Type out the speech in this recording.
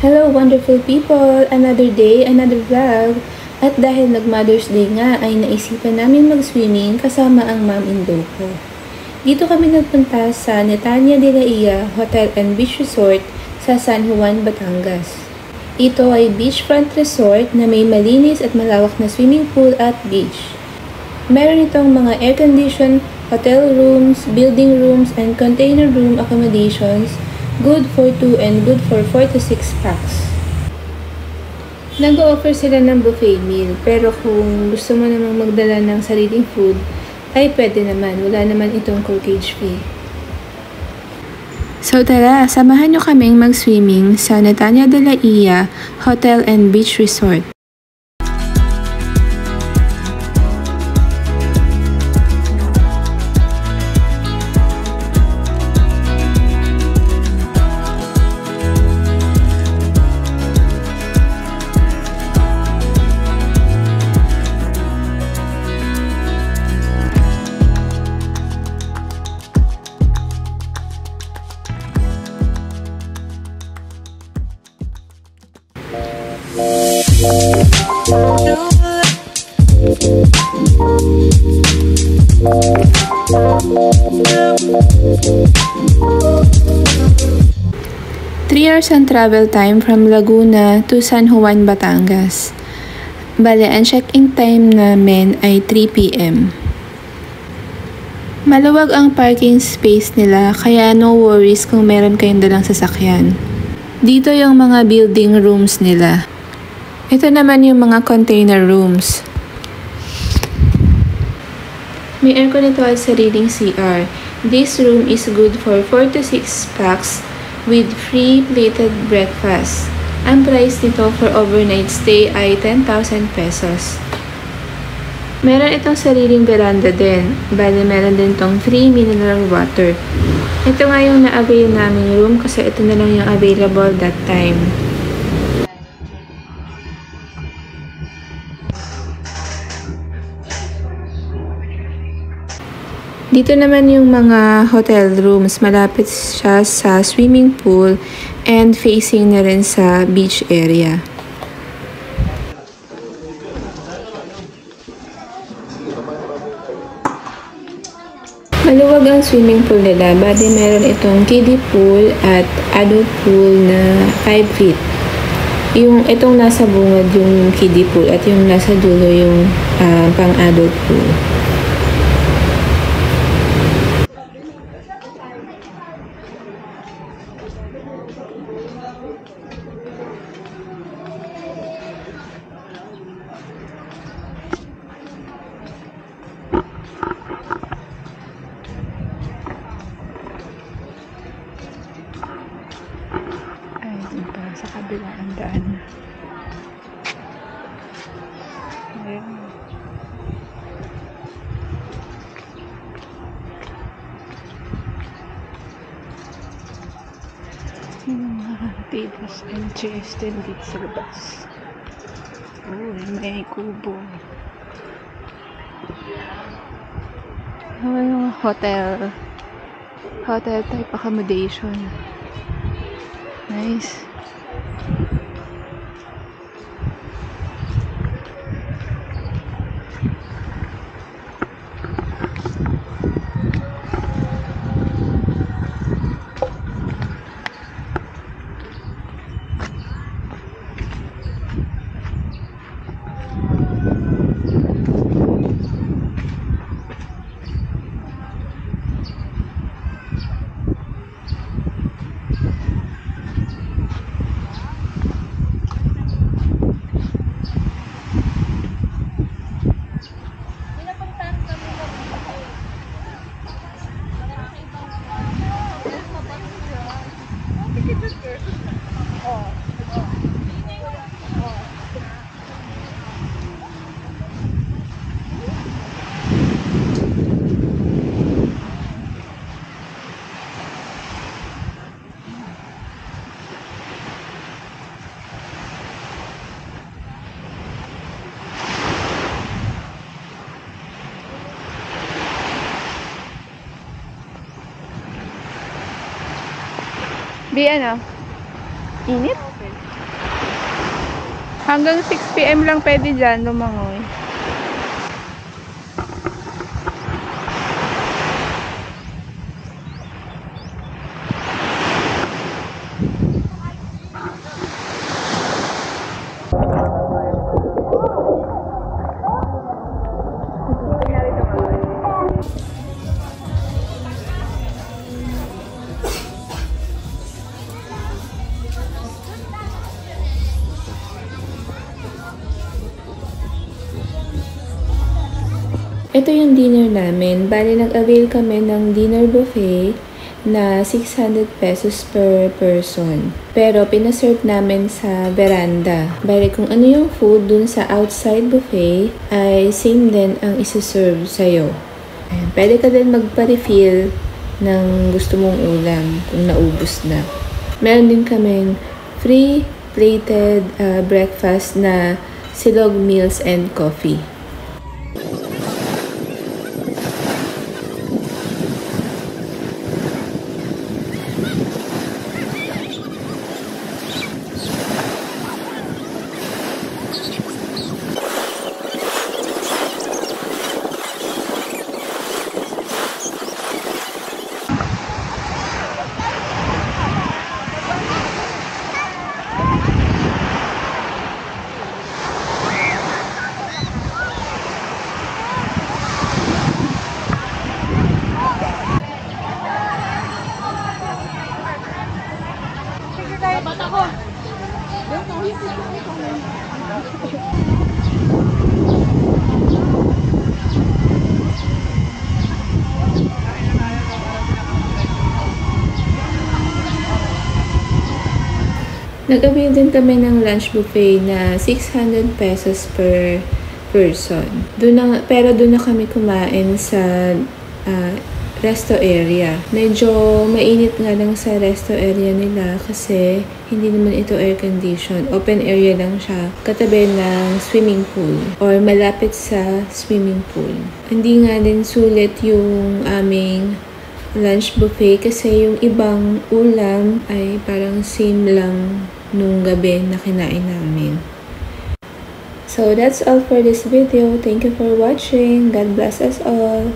Hello wonderful people! Another day, another vlog. At dahil nag-Mother's Day nga ay naisipan namin mag-swimming kasama ang mom-in-law ko. Dito kami nagpunta sa Netanya de la Ia Hotel and Beach Resort sa San Juan, Batangas. Ito ay beachfront resort na may malinis at malawak na swimming pool at beach. Meron itong mga air-conditioned hotel rooms, building rooms, and container room accommodations. Good for 2 and good for 4 to 6 packs. Nag-offer sila ng buffet meal, pero kung gusto mo namang magdala ng sariling food, ay pwede naman. Wala naman itong corkage fee. So tara, samahan nyo kaming mag-swimming sa Netanya de la Ia Hotel and Beach Resort. Three hours ang travel time from Laguna to San Juan, Batangas. Bale, ang check-in time namin ay 3 p.m. Maluwag ang parking space nila, kaya no worries kung meron kayong dalang sasakyan. Dito yung mga building rooms nila. Ito naman yung mga container rooms. May aircon ito at sariling CR. This room is good for 4 to 6 packs with free plated breakfast. Ang price nito for overnight stay ay 10,000 pesos. Meron itong sariling veranda din. Bale, meron din itong free mineral water. Ito nga yung na-avail naming room kasi ito na lang yung available that time. Dito naman yung mga hotel rooms. Malapit siya sa swimming pool and facing na rin sa beach area. Maluwag ang swimming pool nila. Bali, meron itong kiddie pool at adult pool na 5 feet. Itong nasa bungad yung kiddie pool at yung nasa dulo yung pang-adult pool. Sa kabila ang daan. Ayan. Yung mga tables and chairs din dito sa labas. Oh, may kubo. Hotel type accommodation. Nice. Di ano? Init? Hanggang 6 PM lang pwede dyan lumangoy. Ito yung dinner namin. Bali, nag-avail kami ng dinner buffet na 600 pesos per person. Pero, pinaserve namin sa veranda. Bali, kung ano yung food dun sa outside buffet, ay same din ang isi-serve sa'yo. Ayan. Pwede ka din magpa-refill ng gusto mong ulam kung naubos na. Meron din kaming free plated breakfast na silog meals and coffee. Nag-avail din kami ng lunch buffet na 600 pesos per person. Pero doon na kami kumain sa resto area. Medyo mainit nga lang sa resto area nila kasi hindi naman ito air condition. Open area lang siya. Katabi ng swimming pool or malapit sa swimming pool. Hindi nga din sulit yung aming lunch buffet kasi yung ibang ulam ay parang same lang nung gabi na kinain namin. So that's all for this video. Thank you for watching. God bless us all.